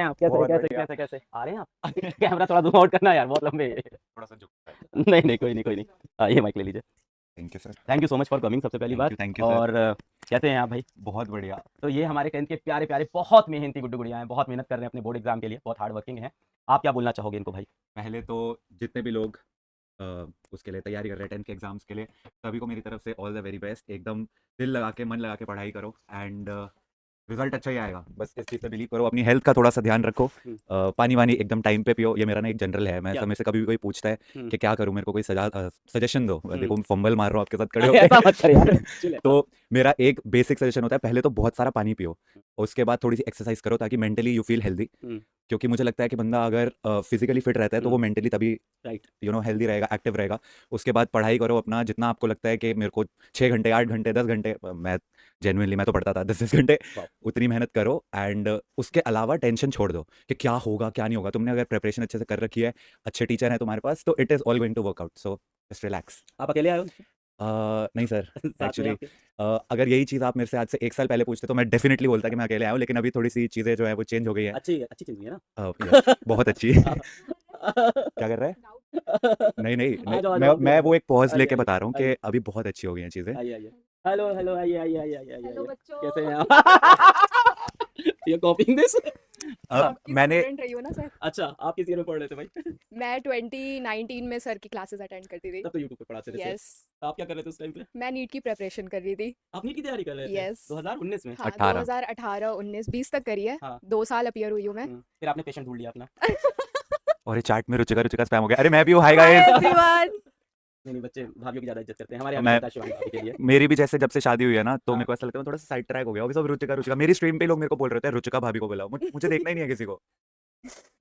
हैं आप? कैसे बहुत कैसे बढ़िया। कैसे कैसे आ रहे हैं आप? कैमरा थोड़ा जूम आउट करना यार, बहुत लंबे। थोड़ा सा झुकता है। नहीं नहीं, कोई नहीं कोई नहीं। ये माइक ले लीजिए। Thank you sir. Thank you so much for coming, सबसे पहली बात। Thank you sir. और कैसे हैं आप भाई? बहुत बढ़िया। तो ये हमारे 10th के प्यारे प्यारे बहुत मेहनती गुड्डू गुड़िया हैं, बहुत मेहनत कर रहे हैं अपने बोर्ड एग्जाम के लिए, बहुत हार्ड वर्किंग हैं। आप क्या बोलना चाहोगे इनको भाई? पहले तो जितने भी लोग अ, उसके लिए तैयारी कर रहे हैं 10th के एग्जाम्स के लिए, सभी को मेरी तरफ से ऑल द वेरी बेस्ट। एकदम दिल लगा के मन लगा के पढ़ाई करो एंड रिजल्ट अच्छा ही आएगा। बस इस चीज़ पे बिलीव करो। अपनी हेल्थ का थोड़ा सा ध्यान रखो। पानी वानी एकदम टाइम पे पियो। ये मेरा ना एक जनरल है। मैं क्या? समय से कभी भी कोई पूछता है हम्म। कि क्या करूं, मेरे को कोई सजेशन दो। देखो मैं फंबल मार रहा हूँ आपके साथ खड़े ऐसा होकर। मत कर यार, chill है। तो मेरा एक बेसिक सजेशन होता है, पहले तो बहुत सारा पानी पियो। उसके बाद थोड़ी सी एक्सरसाइज करो ताकि मेंटली यू फील हेल्दी। हम्म, क्योंकि मुझे लगता है कि बंदा अगर फिजिकली फिट रहता है तो वो मेंटली तभी राइट। हेल्दी रहेगा, एक्टिव रहेगा। उसके बाद पढ़ाई करो अपना, जितना आपको लगता है कि मेरे को 6 घंटे 8 घंटे 10 घंटे, मैं जेन्युइनली मैं तो पढ़ता था 10 10 घंटे, वाह। उतनी मेहनत करो। एंड उसके अलावा टेंशन छोड़ दो कि क्या होगा क्या नहीं होगा। तुमने अगर प्रिपरेशन अच्छे से कर रखी है, अच्छे टीचर हैं तुम्हारे पास, तो it is all going to work out. So just relax. आप अकेले आए हो? नहीं सर, साथ में एक्चुअली आपके? अगर यही चीज़ आप मेरे से आज से 1 साल पहले पूछते तो मैं डेफिनेटली बोलता कि मैं अकेले आया हूँ, लेकिन अभी थोड़ी सी चीज़ें जो है वो चेंज हो गई है। अच्छी अच्छी चीज है ना? यस, बहुत अच्छी। क्या कर रहा है? नहीं नहीं आ नहीं, जाओ आ मैं जाओ, आप भी आ मैं जाओ। वो एक पॉज आइए लेके आइए बता रहा हूँ कि आइए अभी बहुत अच्छी हो गई हैं चीज़ें। आइए आइए। हेलो हेलो, आइए आइए आइए आइए आइए हेलो आइए। बच्चों। कैसे हैं आप? ये कॉपिंग दिस? मैं आपकी मैंने स्टूडेंट रही हूँ ना सर। अच्छा, आप किस ईयर में पढ़ रहे थे भाई? मैं 2019 में सर की क्लासेस अटेंड करती थी। तब तो यूट्यूब पे पढ़ाते थे। यस। आप क्या कर रहे थे उस टाइम पे? मैं नीट की प्रिपरेशन कर रही थी। आप नीट की तैयारी कर रहे थे? यस। 2019 में? हाँ 18। 2018 19 20 तक करी है। हाँ। 2 साल अपीयर हुई हूँ मैं। फिर आपने पेशेंट ढूंढ लिया अपना? और ये चार्ट में रुचिका रुचिका स्पैम हो गया। अरे मैं भी हूँ, हाय हाय गाइस। एवरीवन। नहीं नहीं, बच्चे भाभीयों की ज्यादा इज्जत करते हैं, हमारे तो यहाँ भी मैं चलता है शिवानी भाभी के लिए। मेरी भी जैसे जब से शादी हुई है ना, तो हाँ। मेरे को ऐसा लगता है मैं थोड़ा सा साइड ट्रैक हो गया। अभी सब रुचिका रुचिका, मेरी स्ट्रीम पे लोग मेरे को बोल रहे थे रुचिका भाभी को बुलाओ। मुझे देखना ही नहीं है किसी को।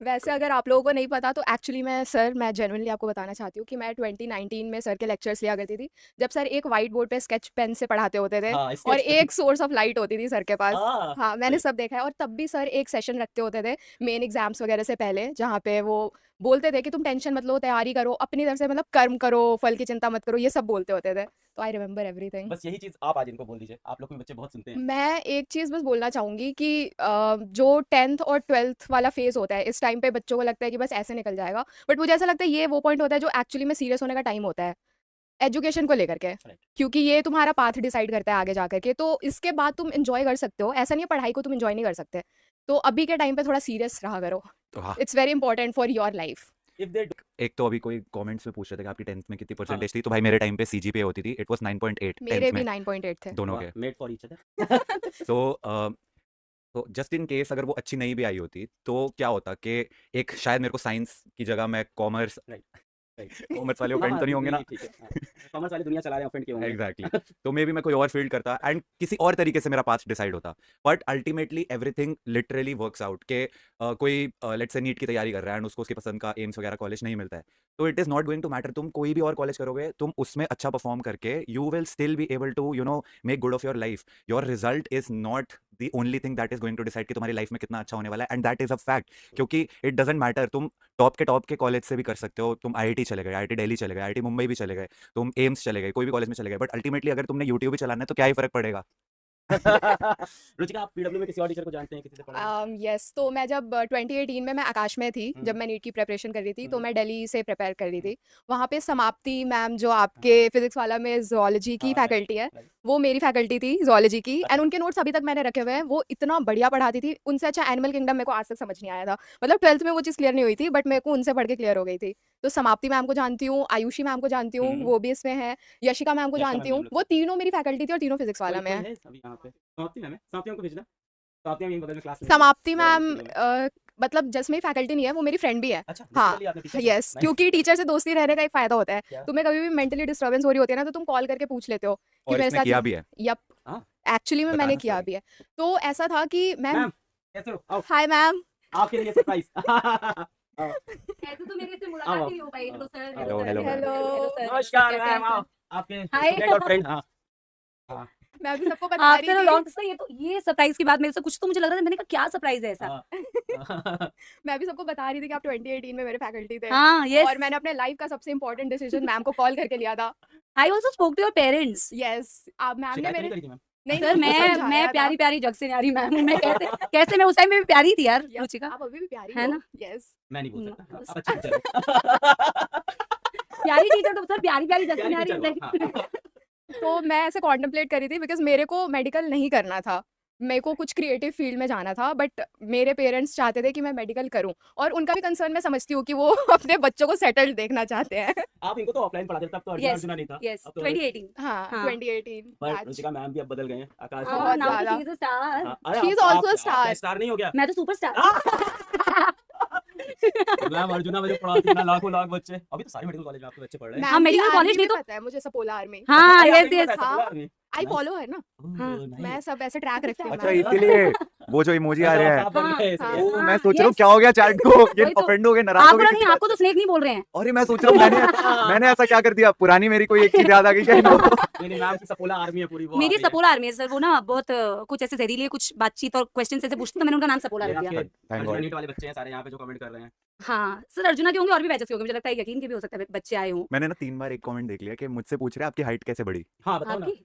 वैसे अगर आप लोगों को नहीं पता तो एक्चुअली मैं जेन्युइनली आपको बताना चाहती हूँ कि मैं 2019 में सर के लेक्चर्स लिया करती थी। जब सर एक वाइट बोर्ड पे स्केच पेन से पढ़ाते होते थे हाँ, और sketch pen। एक सोर्स ऑफ लाइट होती थी सर के पास। हाँ मैंने सही। सब देखा है। और तब भी सर एक सेशन रखते होते थे मेन एग्जाम्स वगैरह से पहले, जहाँ पे वो बोलते थे कि तुम टेंशन मत लो, तैयारी करो अपनी तरफ से, मतलब कर्म करो, फल की चिंता मत करो, ये सब बोलते होते थे। तो आई रिमेंबर एवरीथिंग। बस यही चीज आप आज इनको बोल दीजिए, आप लोग भी बच्चे बहुत सुनते हैं। मैं एक चीज़ बस बोलना चाहूँगी कि जो 10th और 12th वाला फेज़ होता है, इस टाइम पे बच्चों को लगता है कि बस ऐसे निकल जाएगा। बट मुझे ऐसा लगता है ये वो पॉइंट होता है जो एक्चुअली में सीरियस होने का टाइम होता है, एजुकेशन को लेकर के। Right. क्योंकि ये तुम्हारा पाथ डिसाइड करता है आगे जाकर के। तो इसके बाद तुम एन्जॉय कर सकते हो, ऐसा नहीं है पढ़ाई को तुम एन्जॉय नहीं कर सकते। तो अभी के टाइम पे थोड़ा सीरियस रहा करो। तो हाँ, it's very important for your life. If they do- एक तो अभी कोई कमेंट्स में पूछ रहे थे कि आपकी 10th में कितनी हाँ। परसेंटेज थी, तो भाई मेरे टाइम पे सीजीपीए होती थी, इट वाज 9.8 मेरे 10th भी में 9.8 थे। दोनों वाह, के। made for each other। तो जस्ट इन केस अगर वो अच्छी नहीं भी आई होती तो क्या होता कि एक शायद मेरे को साइंस की जगह मैं कॉमर्स, कॉमर्स वाले ऑफेंड तो नहीं होंगे ना? ठीक है, हाँ। कॉमर्स वाली दुनिया चला रहे हैं, ऑफेंड क्यों होंगे? एग्जैक्टली तो मे बी मैं कोई और फील्ड करता एंड किसी और तरीके से मेरा पाथ डिसाइड होता। But ultimately everything literally works out के कोई लेट्स से नीट की तैयारी कर रहा है एंड उसको उसकी पसंद का एम्स वगैरह कॉलेज नहीं मिलता है, तो it is not going to matter. तुम कोई भी और कॉलेज करोगे, तुम उसमें अच्छा परफॉर्म करके you will still be able to make good of your life. Your result is not the only thing that is going to decide कि तुम्हारी लाइफ में कितना अच्छा होने वाला है, and that is a fact. क्योंकि इट डजेंट मैटर, तुम टॉप के कॉलेज से भी कर सकते हो। तुम आईआईटी चले गए, आईआईटी दिल्ली चले गए, आईआईटी मुंबई भी चले गए, तुम एम्स चले गए, कोई भी कॉलेज में चले गए, बट अल्टीमेटली अगर तुमने यूट्यूब भी चलाना है तो क्या ही फर्क पड़ेगा। रुचिका, आप पीडब्ल्यू में किसी और टीचर को जानते हैं, किसी से पढ़े हैं? यस। तो मैं जब 2018 में मैं आकाश में थी, जब मैं नीट की प्रिपरेशन कर रही थी, तो मैं दिल्ली से प्रिपेयर कर रही थी। वहाँ पे समाप्ति मैम जो आपके फिजिक्स वाला में जोलॉजी की हाँ, फैकल्टी है, right. वो मेरी फैकल्टी थी जोलॉजी की। अच्छा। एंड उनके नोट्स अभी तक मैंने रखे हुए हैं। वो इतना बढ़िया पढ़ाती थी, उनसे अच्छा एनिमल किंगडम मेरे को आज तक समझ नहीं आया था। मतलब 12th में वो चीज़ क्लियर नहीं हुई थी, बट मेरे को उनसे पढ़ के क्लियर हो गई थी। तो समाप्ति मैम को जानती हूँ, आयुषी मैम को जानती हूँ, वो भी इसमें है, यशिका मैम को यशिका जानती मैम हूँ। भी वो तीनों मेरी फैकल्टी थी और तीनों फिजिक्स वाला में कोई है। है अभी यहाँ पे? समाप्ति मैम है, समाप्ति मैम को भेजना। समाप्ति मैम यहीं बगल में क्लास में समाप्ति है, मैम स्टूडियो में। मतलब जस्ट मेरी फैकल्टी नहीं है, वो मेरी फ्रेंड भी है। अच्छा, हाँ, कर लिया आपने टीचर से? यस। Nice. क्योंकि टीचर से दोस्ती रहने का एक फायदा होता है। क्या? तुम्हें कभी भी मेंटली डिस्टर्बेंस हो रही होती है ना, तो तुम कॉल करके पूछ लेते हो कि और मेरे इसने साथ किया भी है। यप, हाँ, एक्चुअली में मैंने बताना किया story। भी है। तो ऐसा था कि मैम, मैम कैसे हो? आओ, हाय मैम। आपके लिए सरप्राइज। आओ, ऐसे तो मेरे से आओ, मुलाकात ही नहीं हो पाई। Hello sir, hello, hello, hello. नमस्कार मैम, आओ। आपके हाय। स्टूडेंट और फ्रेंड। हाँ, हाँ, मैं भी सबको बता रही आफ्टर अ थी। लॉन्ग ये तो ये सरप्राइज की बात मेरे से कुछ तो मुझे लग रहा था, मैंने कहा क्या सरप्राइज है ऐसा। हाँ। मैं भी सबको बता रही थी कि आप 2018 में मेरे फैकल्टी थे। हाँ यस। और मैंने अपने लाइफ का सबसे इंपॉर्टेंट डिसीजन मैम को कॉल करके लिया था। I also spoke to your parents. Yes, आप मैम ने शिकायत तो नहीं मेरे करी थी मैम? नहीं सर मैं समझाया था। प्यारी प्यारी जग से न्यारी मैम हूँ। मैं कैसे मैं उस टाइम में भी प्यारी थी यार या, रुचिका। आप अभी भी प्यारी है हो। ना? यस मैं नहीं बोल न- सकता, आप अच्छी टीचर हो। प्यारी टीचर तो सर प्यारी प्यारी जग से प्यारी न्यारी टीचर is हो, like- हाँ। तो मैं ऐसे कॉन्टेम्पलेट कर रही थी बिकॉज मेरे को मेडिकल नहीं करना था, मेरे को कुछ क्रिएटिव फील्ड में जाना था, बट मेरे पेरेंट्स चाहते थे कि मैं मेडिकल करूं, और उनका भी कंसर्न मैं समझती हूँ कि वो अपने बच्चों को सेटल्ड देखना चाहते हैं। आप इनको तो ऑफलाइन पढ़ाते थे, तब तो Yes, अर्जुना नहीं था। yes, अब तो 2018 हाँ हाँ। 2018 पर बैच। रुचिका मैम भी अब बदल गए हैं, आकाश बहुत मैम। now ज़्यादा। she is a star। हाँ, अरे She is आप- also a आप star। स्टार नहीं हो गया। मैं तो सुपरस्टार। मैम अर्जुना मुझे पढ़ाती है ना, लाखों लाख बच्चे, अभी तो सारे मेडिकल कॉलेज में आपके बच्चे पढ़ रहे हैं। मैम medical की college आर्मी नहीं में तो- पता है मुझे सपोला आर्मी। हाँ अरे, yes आपको yes पता है, हाँ। सपोला आर्मी। आई Nice. फॉलो है ना, हाँ, nice. मैं सब ऐसे ट्रैक रखती हूँ। अच्छा मैम। इसीलिए वो जो इमोजी आ अच्छा, रहे आप हैं। आप बन गए हाँ, इसलिए। ओ, मैं हाँ, सोच रहा हूँ yes. क्या हो गया चैट को, ये वही तो। ऑफेंड हो गए, नाराज हो आपको गए नहीं किसी आपको बात तो स्नेक नहीं बोल रहे हैं। से। अरे मैं सोच रहा हूँ मैंने ऐसा क्या कर दिया, पुरानी मेरी कोई एक चीज याद आ गई क्या इनको? नहीं नहीं, मैम की सपोला आर्मी है पूरी, वो आ मेरी गई है। सपोला आर्मी है सर। वो ना बहुत कुछ ऐसे जहरीले कुछ बातचीत और क्वेश्चन ऐसे पूछते तो मैंने उनका नाम सपोला ये रख दिया। आपके Thank अर्जुना God. नीट वाले बच्चे हैं सारे यहाँ पे जो कमेंट कर रहे हैं। हाँ सर अर्जुना के होंगे और भी बैचेस के होंगे, मुझे लगता है यकीन के भी हो सकता है बच्चे आए हों। मैंने ना 3 बार एक कमेंट देख लिया कि मुझसे पूछ रहे हैं आपकी हाइट कैसे बढ़ी। हाँ बताओ ना। आपकी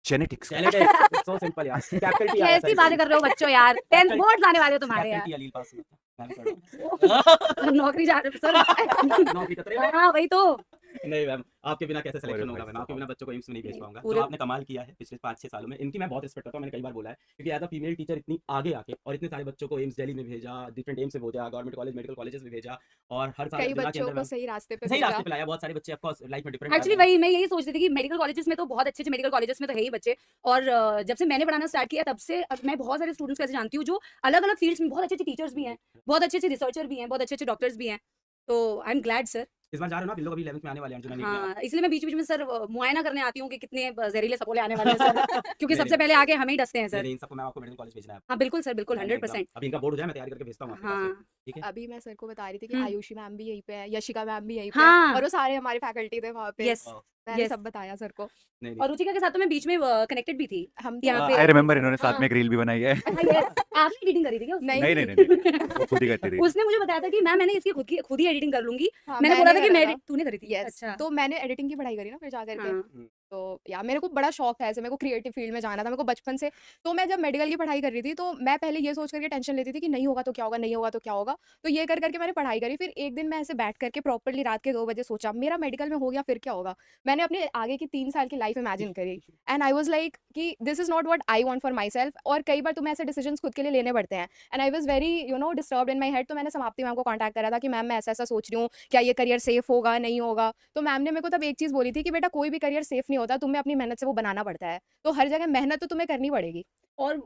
जेनेटिक्स। सो सिंपल यार, कैपिटल टी कैसी बातें कर रहे हो बच्चों यार, 10th बोर्ड आने वाले हो तुम्हारे कैपिटल यार। टी अलील पास में था। मैं भी कर रहा हूँ। नौकरी जा रहे हो सर। नौकरी खतरे में। हाँ वही तो। नहीं मैम, आपके बिना कैसे सिलेक्शन अरे होगा भाई मैम, आपके साहब। बिना बच्चों को एम्स में नहीं भेज नहीं, पाऊंगा। पूरे- जो आपने कमाल किया है पिछले 5-6 सालों में, इनकी मैं बहुत रिस्पेक्ट करता हूँ, मैंने कई बार बोला है, क्योंकि एज अ फीमेल टीचर इतनी आगे आके और इतने सारे बच्चों को एम्स दिल्ली में भेजा, डिफरेंट एम्स में भेजा, गवर्नमेंट कॉलेज मेडिकल कॉलेजेस में भेजा, और हर साल कई अर्जुना के बच्चों अंदर को मैम सही रास्ते पे सही भेजा। रास्ते पे लाया। बहुत सारे बच्चे ऑफ कोर्स लाइफ में डिफरेंट एक्चुअली वही मैं यही सोच रही थी कि मेडिकल कॉलेजेस में तो बहुत अच्छे मेडिकल कॉलेजेस में तो है ही बच्चे, और जब से मैंने पढ़ाना स्टार्ट किया तब से अब मैं बहुत सारे स्टूडेंट्स को ऐसे जानती हूँ जो अलग अलग फील्ड्स में बहुत अच्छे टीचर्स भी हैं, बहुत अच्छे रिसर्चर भी हैं, बहुत अच्छे डॉक्टर्स भी हैं। तो आई एम ग्लैड सर। इस बार जा रहे हो ना, बिल्लो अभी 11th में आने वाले हैं अर्जुना नीट में। हाँ इसलिए मैं बीच बीच में सर मुआयना करने आती हूँ कि कितने जहरीले सपोले आने वाले हैं सर, क्योंकि नहीं, सबसे नहीं। पहले आगे हमें ही डसते हैं नहीं सर। नहीं, इन सबको मैं आपको मेडिकल कॉलेज भेजना है। हाँ बिल्कुल सर बिल्कुल 100%। अभी इनका बोर्ड हो जाए, मैं तैयारी करके भेजता हूँ आपके पास से। हाँ ठीक है। अभी मैं सर को बता रही थी कि हम्म। आयुषी मैम भी यहीं पे है, यशिका मैम भी यहीं पे हाँ। है, और वो सारे हमारे फैकल्टी थे वहाँ पे। यस मैंने yes. सब बताया सर को। नहीं नहीं और रुचिका के साथ तो मैं बीच में कनेक्टेड भी थी। हम यहाँ तो- पे- आई रिमेम्बर इन्होंने साथ हाँ। में एक रील भी बनाई है। हाँ, yes. आपने एडिटिंग करी थी क्या उसमें? नहीं, नहीं नहीं नहीं नहीं, वो खुद ही करती थी। उसने मुझे बताया था कि मैम मैंने इसकी खुद ही एडिटिंग कर लूंगी। हाँ, मैंने बोला था कि करा मैं तूने करी थी। यस अच्छा तो मैंने एडिटिंग की पढ़ाई करी ना फिर जा करके। हाँ। तो यार मेरे को बड़ा शौक था ऐसे, मेरे को क्रिएटिव फील्ड में जाना था मेरे को बचपन से। तो मैं जब मेडिकल की पढ़ाई कर रही थी तो मैं पहले ये सोच करके टेंशन लेती थी कि नहीं होगा तो क्या होगा, नहीं होगा तो क्या होगा। तो ये कर करके मैंने पढ़ाई करी। फिर एक दिन मैं ऐसे बैठ करके प्रॉपर्ली रात के 2 बजे सोचा मेरा मेडिकल में हो गया फिर क्या होगा। मैंने अपने आगे की 3 साल की लाइफ इमेजिन करी एंड आई वाज लाइक कि this is not what I want for my self. और कई बार तुम्हें ऐसे डिसीजंस खुद के लिए लेने पड़ते हैं and I was very disturbed in my head. तो मैंने समाप्ति मैम को कॉन्टैक्ट करा था कि मैम मैं ऐसा ऐसा सोच रही हूँ, क्या ये करियर सेफ होगा नहीं होगा। तो मैम ने मेरे को तब एक चीज़ बोली थी कि बेटा कोई भी करियर सेफ नहीं होता, तुम्हें अपनी मेहनत से वो बनाना पड़ता है। तो हर जगह मेहनत तो तुम्हें करनी पड़ेगी। और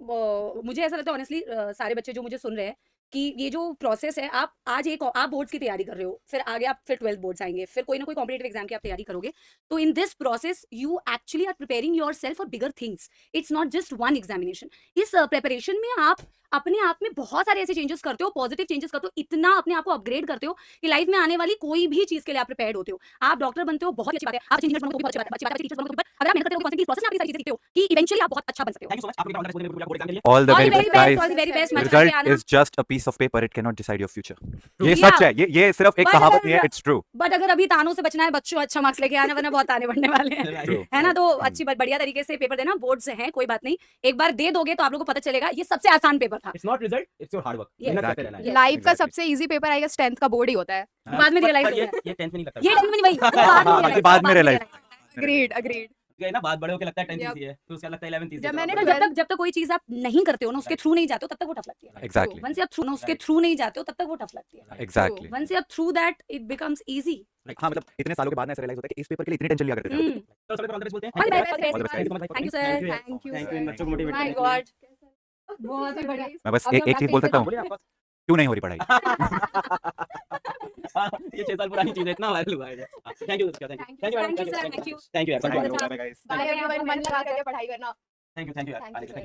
मुझे ऐसा लगता है ऑनेस्टली सारे बच्चे जो मुझे सुन रहे हैं कि ये जो प्रोसेस है, आप आज आप बोर्ड्स की तैयारी कर रहे हो, फिर आगे आप फिर 12th बोर्ड्स आएंगे, फिर कोई ना कोई कॉम्पिटिटिव एग्जाम की आप तैयारी करोगे। तो in this process you actually are preparing yourself for bigger things. It's not just one examination. इस प्रिपरेशन में आप अपने आप में बहुत सारे ऐसे चेंजेस करते हो, पॉजिटिव चेंजेस करते हो, इतना अपने आप को अपग्रेड करते हो कि लाइफ में आने वाली कोई भी चीज के लिए आप प्रिपेयर्ड होते हो। आप डॉक्टर बनते हो, बहुत अच्छी बात है। आप इंजीनियर बनते हो, बहुत अच्छी बात है। अच्छी बात है टीचर्स बनते हो, अगर आप मेहनत करते हो कॉन्स्टेंटली प्रोसेस में आप ये सारी चीजें सीखते हो कि इवेंचुअली आप बहुत अच्छा बन सकते हो। थैंक यू सो मच, आपने बताया बोर्ड एग्जाम के लिए। All the all very the very best best, guys. All the very best. Result is just a piece of paper, it can not decide your future. ये Yeah. सच है, ये सिर्फ एक But कहावत अगर- नहीं है, इट्स ट्रू। बट अगर अभी तानों से बचना है बच्चों, अच्छा मार्क्स लेके आना, वरना बहुत आने बढ़ने वाले हैं, True. है ना। तो अच्छी बढ़िया तरीके से पेपर देना। बोर्ड्स हैं, कोई बात नहीं, एक बार दे दोगे तो आप लोगों को पता चलेगा ये सबसे आसान पेपर था। It's not result, it's your hard work. Yeah. मेहनत करते Exactly. रहना है। लाइफ का Exactly. सबसे easy paper I guess 10th का बोर्ड ही होता है। बाद में realize पर होता है। ये 10th में नहीं लगता। ये टाइम में वही बाद में realize। Agreed agreed. ये ना बात बड़े होके लगता है 10th Yep. इजी है, फिर उसके बाद लगता है 11th इजी जब है। मैंने तो ट्वेल्थ- जब तक कोई चीज आप नहीं करते हो ना, उसके थ्रू नहीं जाते हो, तब तक वो टफ लगती है। एग्जैक्टली वंस आप थ्रू ना उसके थ्रू नहीं जाते हो, तब तक वो टफ लगती है। एग्जैक्टली। वंस आप through that it becomes easy. हाँ मतलब इतने सालों के बाद ना ऐसा रियलाइज होता है कि इस पेपर के लिए इतनी टेंशन लिया करते थे। तो सबसे पहले बोलते हैं All the best, All the best, all the guys. Thank you, sir. Thank you, Thank you, thank you sir. इन बच्चों को मोटिवेट माय करने के लिए। गॉड बहुत ही बढ़िया। मैं बस अब एक चीज बोल सकता हूँ, बोलिए आपका। क्यों नहीं हो रही पढ़ाई? ये 6 साल पुरानी चीज है, इतना वायरल हुआ है। Thank you, thank you, thank you, Thank you, sir. Thank you. Thank you, Bye, thank you, bye. Bye guys. Bye everyone, मन लगा करके पढ़ाई करना। Thank you, Thank you, sir. Thank you.